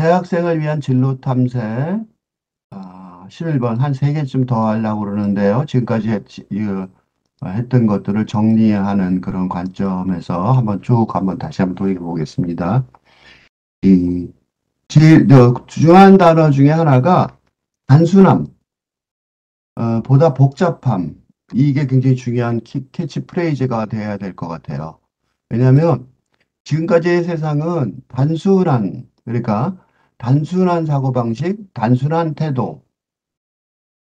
대학생을 위한 진로 탐색, 11번 한 3개쯤 더 하려고 그러는데요. 지금까지 했던 것들을 정리하는 그런 관점에서 한번 다시 한번 도입해 보겠습니다. 이, 중요한 단어 중에 하나가 단순함, 보다 복잡함. 이게 굉장히 중요한 캐치프레이즈가 돼야 될 것 같아요. 왜냐하면 지금까지의 세상은 그러니까 단순한 사고방식, 단순한 태도,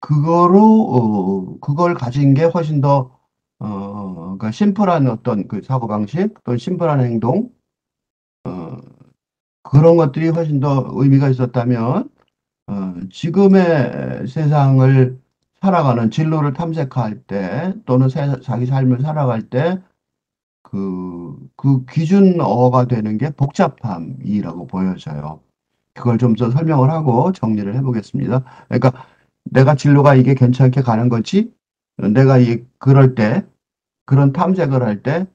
그걸 가진 게 훨씬 더, 그러니까 심플한 어떤 그 사고방식, 또는 심플한 행동, 어, 그런 것들이 훨씬 더 의미가 있었다면, 지금의 세상을 살아가는 진로를 탐색할 때, 또는 자기 삶을 살아갈 때, 그 기준어가 되는 게 복잡함이라고 보여져요. 그걸 좀 더 설명을 하고 정리를 해보겠습니다. 그러니까 내가 진로가 이게 괜찮게 가는 거지? 그럴 때, 그런 탐색을 할 때,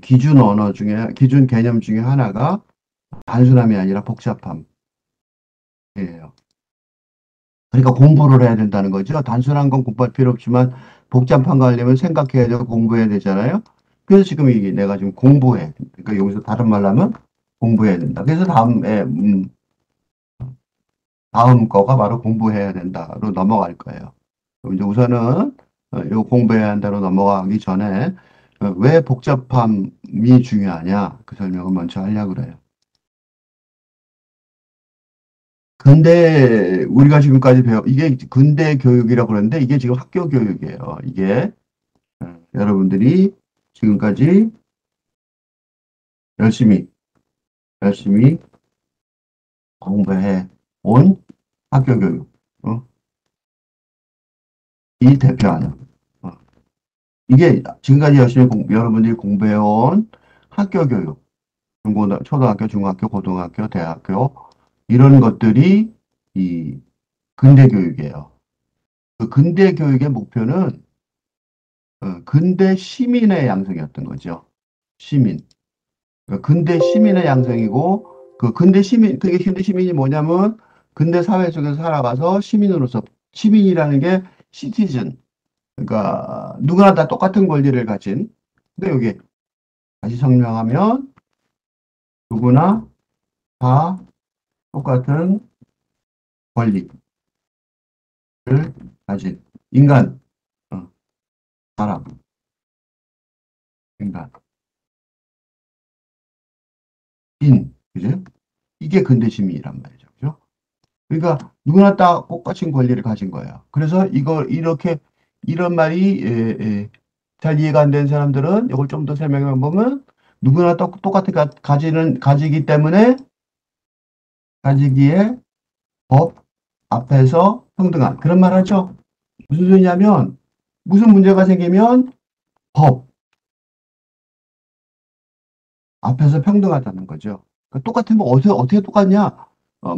기준 개념 중에 하나가 단순함이 아니라 복잡함이에요. 그러니까 공부를 해야 된다는 거죠. 단순한 건 공부할 필요 없지만 복잡한 거 하려면 생각해야 되고 공부해야 되잖아요. 그래서 지금 이게 내가 지금 공부해. 그러니까 여기서 다른 말로 하면 공부해야 된다. 그래서 다음 거가 바로 공부해야 된다로 넘어갈 거예요. 그럼 이제 우선은 요 공부해야 한다로 넘어가기 전에 왜 복잡함이 중요하냐 그 설명을 먼저 하려고 그래요. 근데 우리가 지금까지 이게 근대 교육이라고 그러는데 이게 지금 학교 교육이에요. 이게 여러분들이 지금까지 열심히 열심히 공부해 온 학교 교육, 이 대표하는 어, 이게 지금까지 여러분들이 공부해 온 학교 교육, 초등학교, 중학교, 고등학교, 대학교 이런 것들이 이 근대 교육이에요. 그 근대 교육의 목표는 근대 시민의 양성이었던 거죠. 시민. 그러니까 근대 시민의 양성이고 그게 근대 시민이 뭐냐면 근대 사회 속에서 살아가서 시민이라는 게 시티즌. 그러니까 누구나 다 똑같은 권리를 가진. 근데 여기 다시 설명하면 누구나 다 똑같은 권리를 가진 인간, 어, 사람, 인간, 그죠? 이게 근대 시민이란 말이죠. 그죠? 그러니까 누구나 다 똑같은 권리를 가진 거예요. 그래서 이런 말이 잘 이해가 안 되는 사람들은 이걸 좀 더 설명해 보면 누구나 똑같이 가지기 때문에 가지기에 법 앞에서 평등한 그런 말 하죠. 무슨 소리냐면 무슨 문제가 생기면 법 앞에서 평등하다는 거죠. 그러니까 똑같은 뭐 어떻게 똑같냐?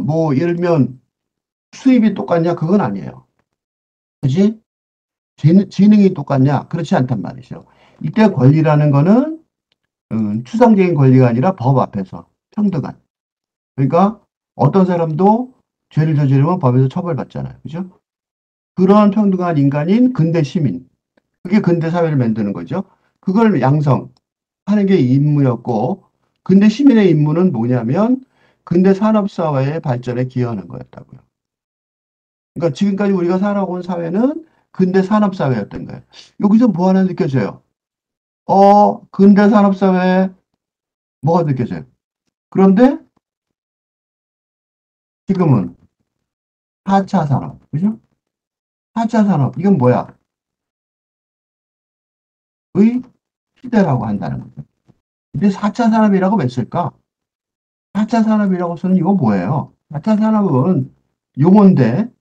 뭐 예를 들면 수입이 똑같냐? 그건 아니에요. 그지? 지능이 똑같냐? 그렇지 않단 말이죠. 이때 권리라는 거는 추상적인 권리가 아니라 법 앞에서 평등한. 그러니까 어떤 사람도 죄를 저지르면 법에서 처벌받잖아요. 그죠? 그런 평등한 인간인 근대 시민. 그게 근대 사회를 만드는 거죠. 그걸 양성하는 게 임무였고, 근대 시민의 임무는 뭐냐면 근대 산업사회의 발전에 기여하는 거였다고요. 그러니까 지금까지 우리가 살아온 사회는 근대 산업사회였던 거예요. 여기서 뭐 하나 느껴져요? 근대 산업사회에 뭐가 느껴져요? 그런데 지금은 4차 산업, 그죠? 4차 산업, 이건 뭐야? 의 시대라고 한다는 거죠. 근데 4차 산업이라고 왜 쓸까? 4차 산업이라고 쓰는 이거 뭐예요? 4차 산업은 용어인데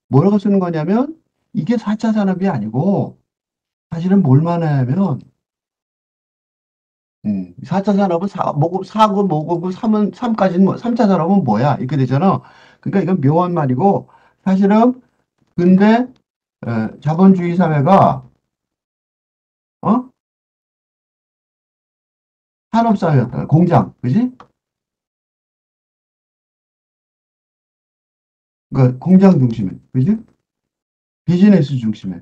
뭐라고 쓰는 거냐면 이게 4차 산업이 아니고 사실은 뭘 말하냐면 4차 산업은 뭐고 4고 뭐고 3까지는 3차 산업은 뭐야? 이렇게 되잖아. 그러니까 이건 묘한 말이고 사실은 근데 자본주의 사회가 어? 산업사회였다. 공장, 그지? 그러니까 공장 중심에, 그지? 비즈니스 중심에.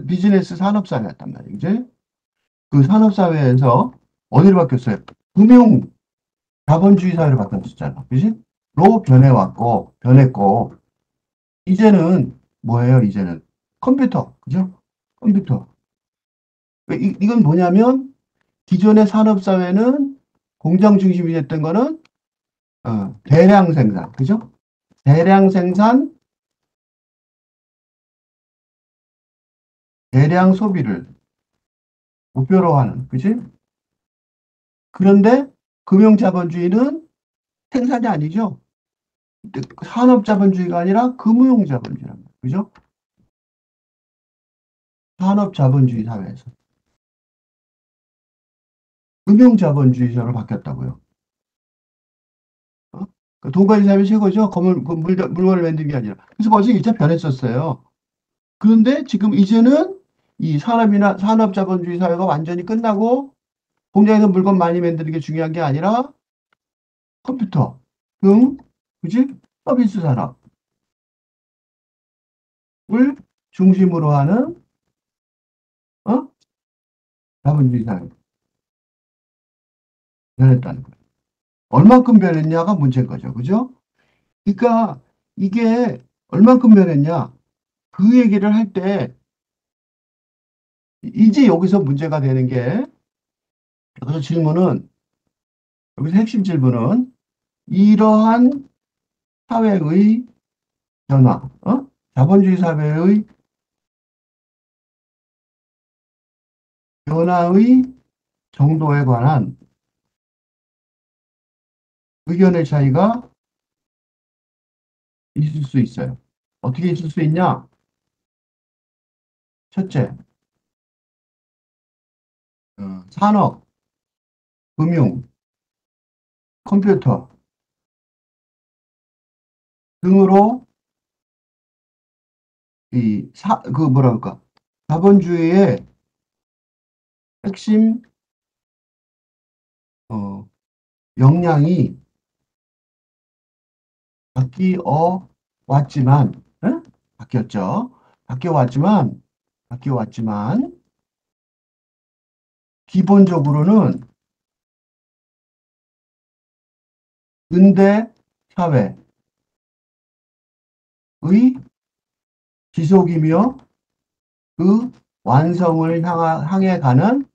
비즈니스 산업사회였단 말이에요. 이제 그 산업사회에서 어디로 바뀌었어요? 금융 자본주의 사회로 바뀌었잖아. 그지? 로 변했고, 이제는 뭐예요? 이제는 컴퓨터. 그죠? 컴퓨터. 이건 뭐냐면 기존의 산업사회는 공장 중심이 됐던 거는 대량 생산. 그죠? 대량 생산, 대량 소비를 목표로 하는. 그지? 그런데 금융자본주의는 생산이 아니죠. 산업자본주의가 아니라 금융자본주의란 말이에요. 그죠? 산업자본주의 사회에서 금융자본주의자로 바뀌었다고요. 어? 돈 가진 사람이 최고죠. 물건을 만드는 게 아니라. 그래서 벌써 1차 변했었어요. 그런데 지금 이제는 이 산업이나 산업자본주의 사회가 완전히 끝나고 공장에서 물건 많이 만드는 게 중요한 게 아니라 컴퓨터 등, 그지? 서비스 산업을 중심으로 하는 어? 자본주의 사회 변했다는 거예요. 얼만큼 변했냐가 문제인 거죠. 그죠? 그러니까 이게 얼만큼 변했냐? 그 얘기를 할 때 이제 여기서 문제가 되는 게 여기서 질문은 여기서 핵심 질문은 이러한 사회의 변화, 자본주의 사회의 변화의 정도에 관한 의견의 차이가 있을 수 있어요. 어떻게 있을 수 있냐? 첫째, 산업, 금융, 컴퓨터 등으로 그 뭐라 그럴까? 자본주의의 핵심, 어, 역량이 바뀌어 왔지만, 응? 바뀌었죠. 바뀌어 왔지만, 바뀌어 왔지만, 기본적으로는 근대 사회의 지속이며 그 완성을 향해 가는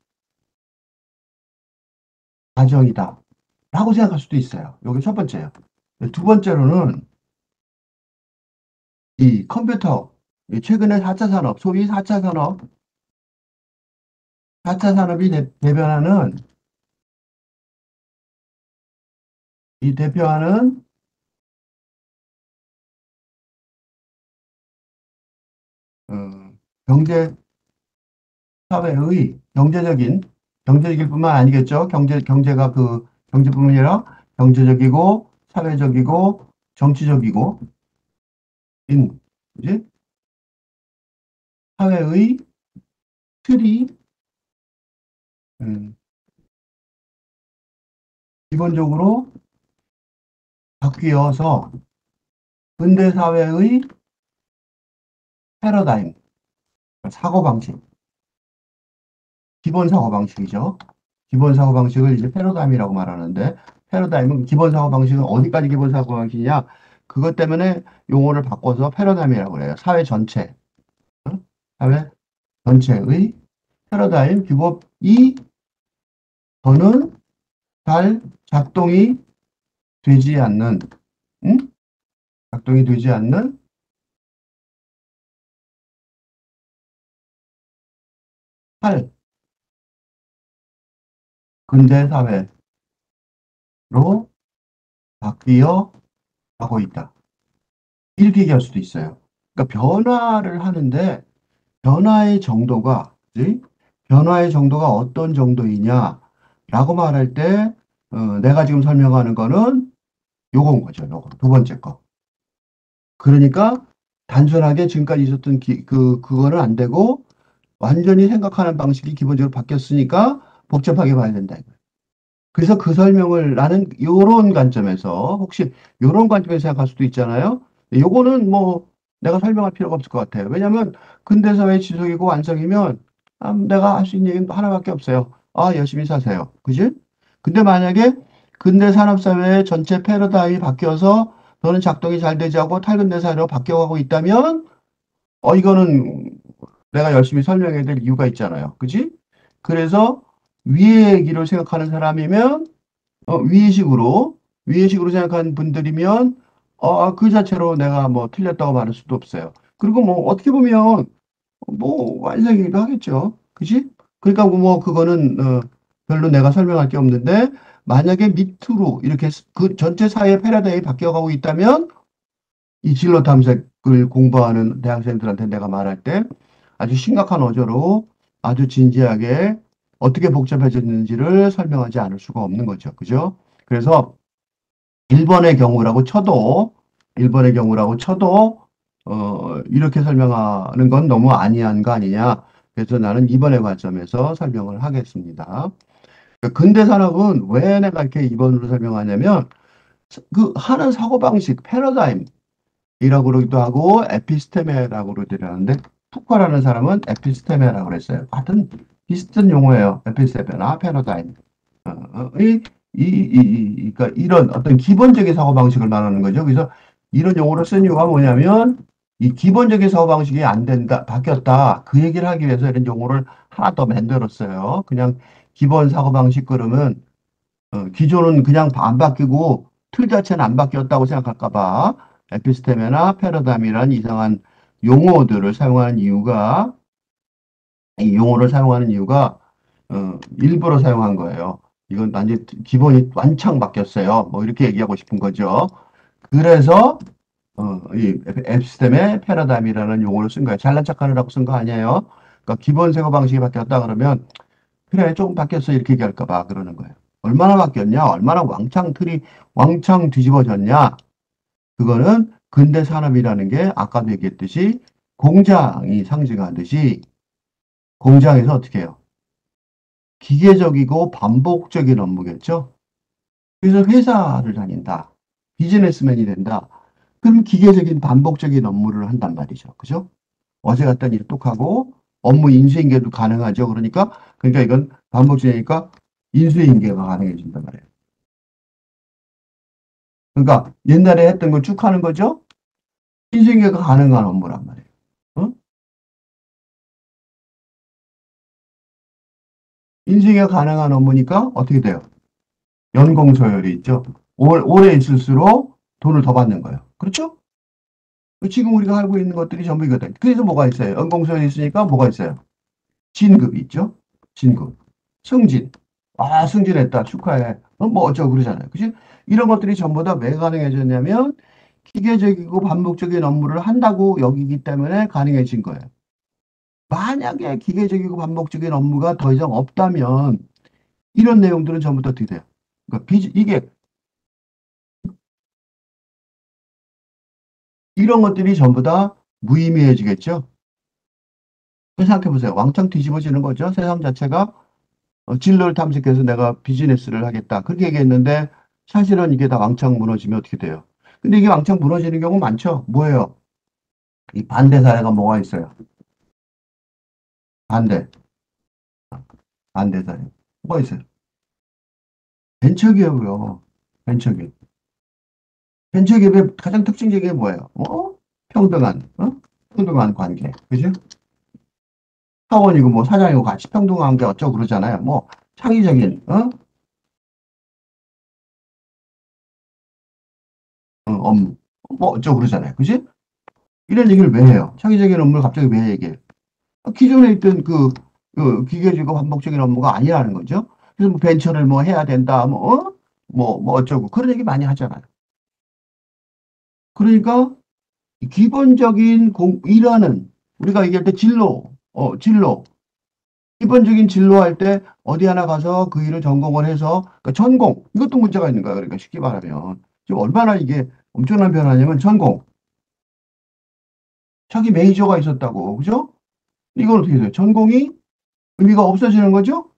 과정이다. 라고 생각할 수도 있어요. 이게 첫 번째예요. 두 번째로는 이 컴퓨터, 최근에 4차 산업, 소위 4차 산업, 4차 산업이 대변하는, 대표하는 어, 경제 사회의 경제적일 뿐만 아니겠죠. 경제가 경제뿐만 아니라 경제적이고 사회적이고 정치적이고 이제 사회의 틀이 음, 기본적으로 바뀌어서 근대 사회의 패러다임, 사고방식, 기본 사고방식이죠. 기본 사고방식을 이제 패러다임이라고 말하는데, 패러다임은 기본 사고방식은 어디까지 기본 사고방식이냐? 그것 때문에 용어를 바꿔서 패러다임이라고 그래요. 사회 전체, 사회 전체의 패러다임 규범이 더는 잘 작동이 되지 않는, 응? 작동이 되지 않는 할 근대 사회로 바뀌어 가고 있다. 이렇게 얘기할 수도 있어요. 그러니까 변화를 하는데 변화의 정도가, 그지? 변화의 정도가 어떤 정도이냐라고 말할 때 내가 지금 설명하는 거는 요건 거죠. 요거 두 번째 거. 그러니까 단순하게 지금까지 있었던 그거는 안 되고 완전히 생각하는 방식이 기본적으로 바뀌었으니까 복잡하게 봐야 된다. 그래서 그 설명을 나는 요런 관점에서 혹시 요런 관점에서 생각할 수도 있잖아요. 요거는 뭐 내가 설명할 필요가 없을 것 같아요. 왜냐하면 근대사회 지속이고 완성이면 내가 할 수 있는 얘기는 하나밖에 없어요. 열심히 사세요. 그지? 근데 만약에 근대 산업사회의 전체 패러다임이 바뀌어서 너는 작동이 잘 되지 하고 탈근대 사회로 바뀌어가고 있다면 이거는 내가 열심히 설명해야 될 이유가 있잖아요. 그지? 그래서 위의 얘기를 생각하는 사람이면 위의식으로 생각하는 분들이면 그 자체로 내가 뭐 틀렸다고 말할 수도 없어요. 그리고 뭐 어떻게 보면 뭐 완성이기도 하겠죠. 그지? 그러니까 뭐 그거는 별로 내가 설명할 게 없는데 만약에 밑으로 이렇게 그 전체 사회 패러다임이 바뀌어가고 있다면 이 진로 탐색을 공부하는 대학생들한테 내가 말할 때 아주 심각한 어조로 아주 진지하게 어떻게 복잡해졌는지를 설명하지 않을 수가 없는 거죠. 그죠? 그래서 일본의 경우라고 쳐도 일본의 경우라고 쳐도 이렇게 설명하는 건 너무 아니한 거 아니냐. 그래서 나는 이번의 관점에서 설명을 하겠습니다. 근대 산업은 왜 내가 이렇게 이번으로 설명하냐면 그 하는 사고방식, 패러다임이라고 그러기도 하고 에피스테메라고 그러기도 하는데 푸커라는 사람은 에피스테메라고 그랬어요. 같은 비슷한 용어예요. 에피스테메나 패러다임. 그러니까 이런 어떤 기본적인 사고방식을 말하는 거죠. 그래서 이런 용어를 쓴 이유가 뭐냐면 이 기본적인 사고방식이 안 된다, 바뀌었다. 그 얘기를 하기 위해서 이런 용어를 하나 더 만들었어요. 그냥 기본 사고방식 그러면 기존은 그냥 안 바뀌고 틀 자체는 안 바뀌었다고 생각할까 봐 에피스테메나 패러다임이라는 이상한 용어들을 사용하는 이유가 이 용어를 사용하는 이유가 일부러 사용한 거예요. 이건 완전 기본이 완창 바뀌었어요. 뭐 이렇게 얘기하고 싶은 거죠. 그래서 이 에피스템의 패러다임이라는 용어를 쓴 거예요. 잘난 척하느라고 쓴 거 아니에요. 그러니까 기본 사고 방식이 바뀌었다 그러면 그래 조금 바뀌었어 이렇게 얘기할까 봐 그러는 거예요. 얼마나 바뀌었냐? 얼마나 왕창 뒤집어졌냐? 그거는 근대 산업이라는 게 아까도 얘기했듯이 공장이 상징하듯이 공장에서 어떻게 해요? 기계적이고 반복적인 업무겠죠. 그래서 회사를 다닌다. 비즈니스맨이 된다. 그럼 기계적인 반복적인 업무를 한단 말이죠. 그죠? 어제 같던 일 똑하고 업무 인수인계도 가능하죠. 그러니까 이건 반복적이니까 인수인계가 가능해진단 말이에요. 그러니까 옛날에 했던 걸 쭉 하는 거죠. 인수인계가 가능한 업무란 말이에요. 어? 인수인계가 가능한 업무니까 어떻게 돼요? 연공 서열이 있죠. 오래 있을수록 돈을 더 받는 거예요. 그렇죠? 지금 우리가 알고 있는 것들이 전부 이거다. 그래서 뭐가 있어요? 연공서열이 있으니까 뭐가 있어요? 진급이 있죠? 진급. 승진. 승진했다. 축하해. 뭐 어쩌고 그러잖아요. 그지? 이런 것들이 전부 다 왜 가능해졌냐면 기계적이고 반복적인 업무를 한다고 여기기 때문에 가능해진 거예요. 만약에 기계적이고 반복적인 업무가 더 이상 없다면 이런 내용들은 전부 다 어떻게 돼요? 그러니까 이게 이런 것들이 전부 다 무의미해지겠죠? 생각해 보세요. 왕창 뒤집어지는 거죠. 세상 자체가 진로를 탐색해서 내가 비즈니스를 하겠다. 그렇게 얘기했는데 사실은 이게 다 왕창 무너지면 어떻게 돼요? 근데 이게 왕창 무너지는 경우 많죠. 뭐예요? 이 반대 사례가 뭐가 있어요? 반대, 반대 사례. 뭐가 있어요? 벤처기업이요. 벤처기업. 벤처기업의 가장 특징적인 게 뭐예요? 평등한 관계. 그죠? 사원이고 뭐 사장이고 같이 평등한 게 어쩌고 그러잖아요. 뭐 창의적인 업무 뭐 어쩌고 그러잖아요. 그지? 이런 얘기를 왜 해요? 창의적인 업무를 갑자기 왜 얘기해요? 기존에 있던 그 기계적이고 반복적인 업무가 아니라는 거죠. 그래서 뭐 벤처를 뭐 해야 된다, 뭐 어쩌고 그런 얘기 많이 하잖아요. 그러니까 기본적인 일하는 우리가 얘기할 때 진로 기본적인 진로 할 때 어디 하나 가서 그 일을 전공을 해서 그러니까 전공 이것도 문제가 있는 거야. 그러니까 쉽게 말하면 지금 얼마나 이게 엄청난 변화냐면 전공 자기 메이저가 있었다고 그죠? 이건 어떻게 돼요? 전공이 의미가 없어지는 거죠?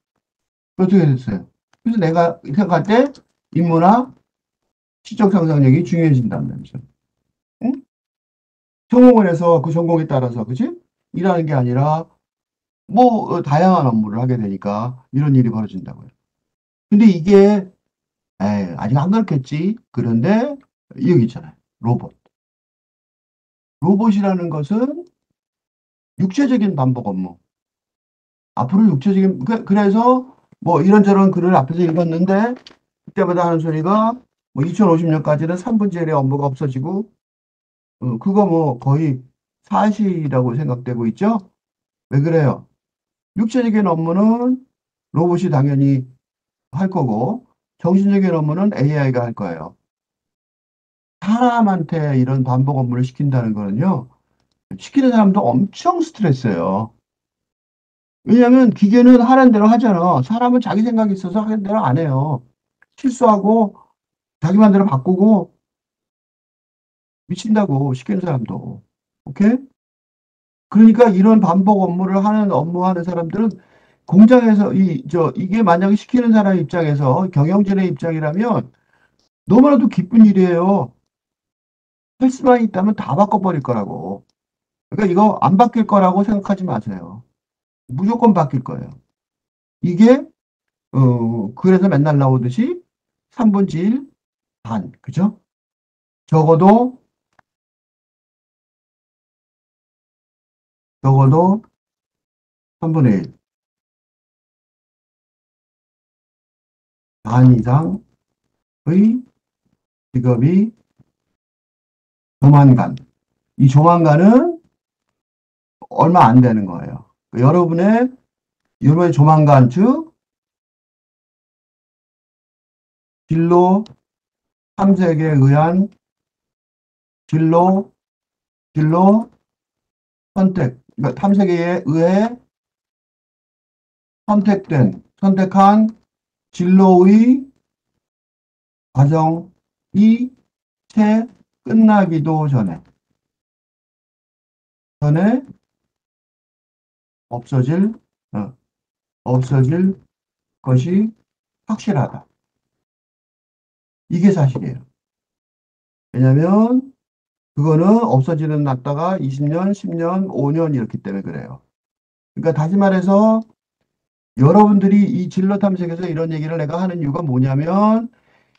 어떻게 됐어요? 그래서 내가 생각할 때 인문학, 시적 상상력이 중요해진다는 말이죠. 응? 전공을 해서 그 전공에 따라서, 그지? 일하는 게 아니라, 뭐, 다양한 업무를 하게 되니까 이런 일이 벌어진다고요. 근데 이게, 에이, 아직 안 그렇겠지. 그런데, 여기 있잖아요. 로봇. 로봇이라는 것은 육체적인 반복 업무. 앞으로 육체적인, 그래서 뭐 이런저런 글을 앞에서 읽었는데, 그때마다 하는 소리가 뭐 2050년까지는 3분의 1의 업무가 없어지고, 그거 뭐 거의 사실이라고 생각되고 있죠? 왜 그래요? 육체적인 업무는 로봇이 당연히 할 거고, 정신적인 업무는 AI가 할 거예요. 사람한테 이런 반복 업무를 시킨다는 거는요, 시키는 사람도 엄청 스트레스예요. 왜냐하면 기계는 하는 대로 하잖아. 사람은 자기 생각이 있어서 하는 대로 안 해요. 실수하고 자기 맘대로 바꾸고 미친다고 시키는 사람도. 오케이? 그러니까 이런 반복 업무를 하는 업무하는 사람들은 공장에서 이게 만약에 시키는 사람 입장에서 경영진의 입장이라면 너무나도 기쁜 일이에요. 할 수만 있다면 다 바꿔버릴 거라고. 그러니까 이거 안 바뀔 거라고 생각하지 마세요. 무조건 바뀔 거예요. 이게 그래서 맨날 나오듯이 3분의 1 반, 그죠? 적어도 적어도 3분의 1 반 이상의 직업이 조만간. 이 조만간은 얼마 안 되는 거예요. 여러분의 조만간, 즉 진로 탐색에 의한 진로 진로 선택, 그러니까 탐색에 의해 선택한 진로의 과정이 채 끝나기도 전에 없어질, 어, 없어질 것이 확실하다. 이게 사실이에요. 왜냐하면 그거는 없어지는 났다가 20년, 10년, 5년 이렇기 때문에 그래요. 그러니까 다시 말해서 여러분들이 이 진로 탐색에서 이런 얘기를 내가 하는 이유가 뭐냐면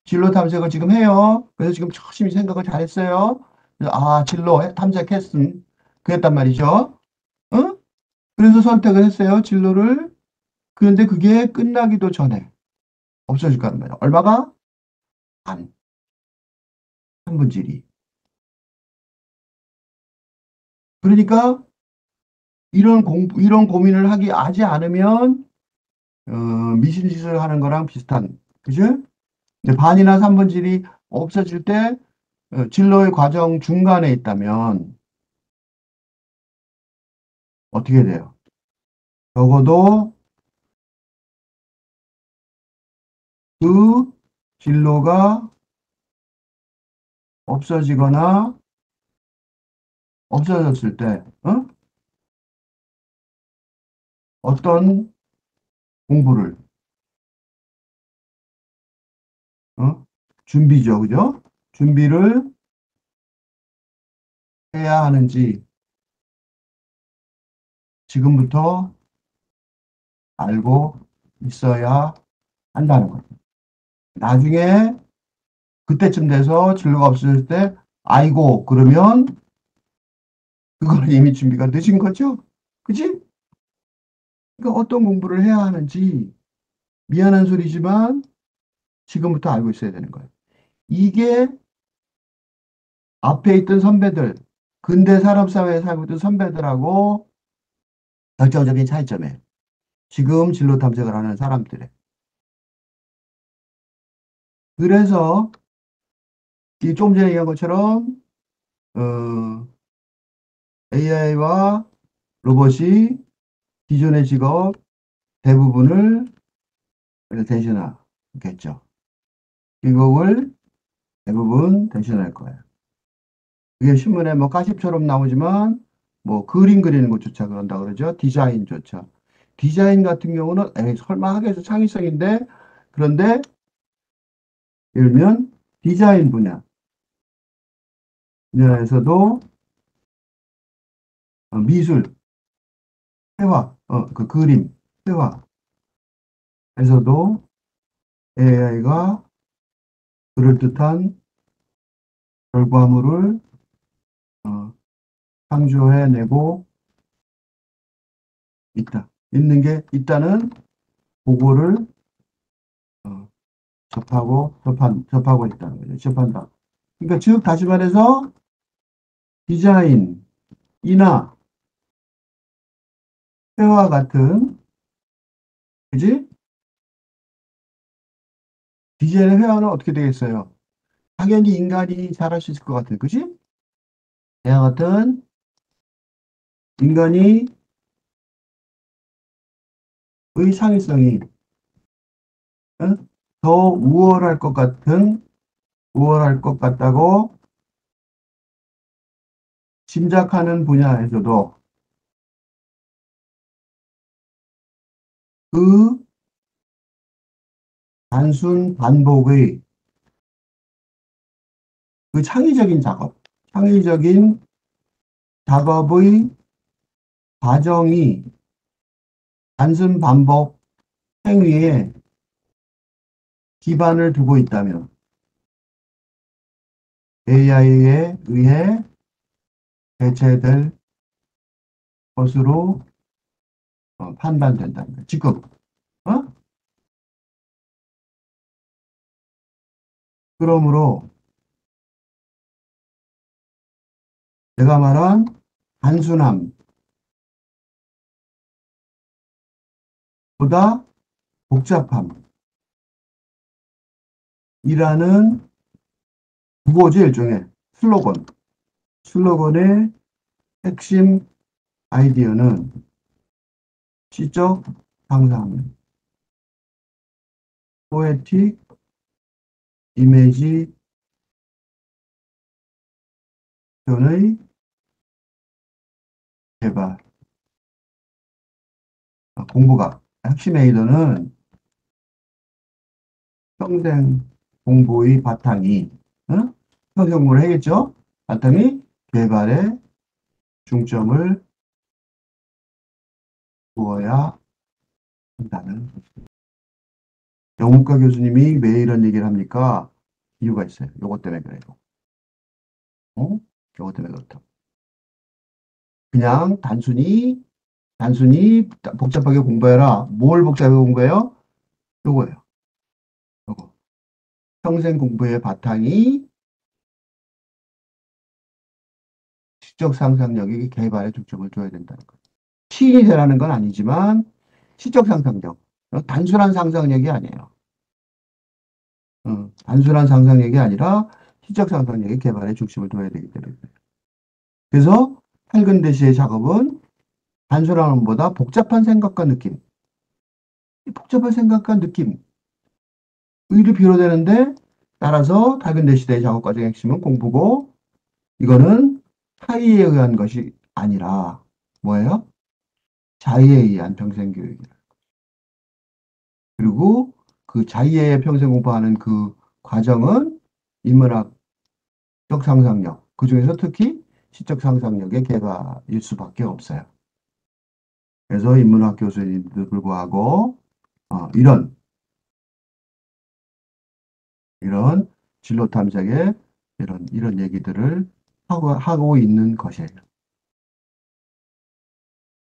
진로 탐색을 지금 해요. 그래서 지금 열심히 생각을 잘했어요. 그래서 진로 탐색했음. 그랬단 말이죠. 응? 그래서 선택을 했어요. 진로를. 그런데 그게 끝나기도 전에 없어질 거란 말이에요. 얼마가? 반. 3분의 1이. 그러니까 이런 고민을 하지 않으면 어, 미신짓을 하는 거랑 비슷한, 그죠? 근데 반이나 3분의 1이 없어질 때 진로의 과정 중간에 있다면 어떻게 돼요? 적어도 그 진로가 없어지거나 없어졌을 때 어떤 공부를 준비죠, 그죠? 준비를 해야 하는지 지금부터 알고 있어야 한다는 거죠. 나중에 그때쯤 돼서 진로가 없어질 때 아이고 그러면 그거는 이미 준비가 늦은 거죠. 그지? 그러니까 어떤 공부를 해야 하는지 미안한 소리지만 지금부터 알고 있어야 되는 거예요. 이게 앞에 있던 선배들, 근대 산업사회에 살고 있던 선배들하고 결정적인 차이점이에요. 지금 진로 탐색을 하는 사람들의. 그래서 이 좀 전에 얘기한 것처럼 AI와 로봇이 기존의 직업 대부분을 대신하겠죠. 직업을 대부분 대신할 거예요. 그게 신문에 뭐 가십처럼 나오지만 뭐 그림 그리는 것조차 그런다 그러죠. 디자인조차. 디자인 같은 경우는 에이, 설마 하겠어 창의성인데 그런데 예를 들면 디자인 분야에서도 미술, 회화, 그 그림, 회화에서도 AI가 그럴듯한 결과물을 어, 창조해내고 있다는 보고를 어, 접하고 있다는 거죠. 접한다. 그러니까 즉 다시 말해서 디자인이나 회화 같은, 그지? 디자인의 회화는 어떻게 되겠어요? 당연히 인간이 잘할 수 있을 것 같아요. 그지? 회화 같은 인간이 의 창의성이 응? 더 우월할 것 같다고 짐작하는 분야에서도 그 단순 반복의 그 창의적인 작업의 과정이 단순 반복 행위에 기반을 두고 있다면 AI에 의해 대체될 것으로 판단된다는 거예요. 지금, 어? 그러므로 내가 말한 단순함보다 복잡함이라는 구호지, 일종의 슬로건. 슬로건의 핵심 아이디어는 시적 상상, 포에틱 이미지 표현의 개발, 공부가. 핵심 에이더는 평생 공부의 바탕이, 응? 평생 공부를 해야겠죠? 바탕이 개발에 중점을 두어야 한다는. 영문과 교수님이 왜 이런 얘기를 합니까? 이유가 있어요. 요것 때문에 그래요. 어? 요것 때문에 그렇다. 그냥 단순히 복잡하게 공부해라. 뭘 복잡하게 공부해요? 요거예요. 요거. 평생 공부의 바탕이 시적 상상력의 개발에 중점을 둬야 된다는 거예요. 시인이 되라는 건 아니지만 시적 상상력. 단순한 상상력이 아니에요. 단순한 상상력이 아니라 시적 상상력의 개발에 중심을 둬야 되기 때문에. 그래서 할근대시의 작업은 단순한 것보다 복잡한 생각과 느낌, 이 복잡한 생각과 느낌, 의를 비롯되는데 따라서 할근대시대의 작업 과정의 핵심은 공부고 이거는 타의에 의한 것이 아니라 뭐예요? 자의에 의한 평생교육이다. 그리고 그 자의에 평생 공부하는 그 과정은 인문학적 상상력, 그중에서 특히 시적 상상력의 개발일 수밖에 없어요. 그래서 인문학 교수님도 불구하고 이런 진로 탐색에 이런 얘기들을 하고 있는 것이에요.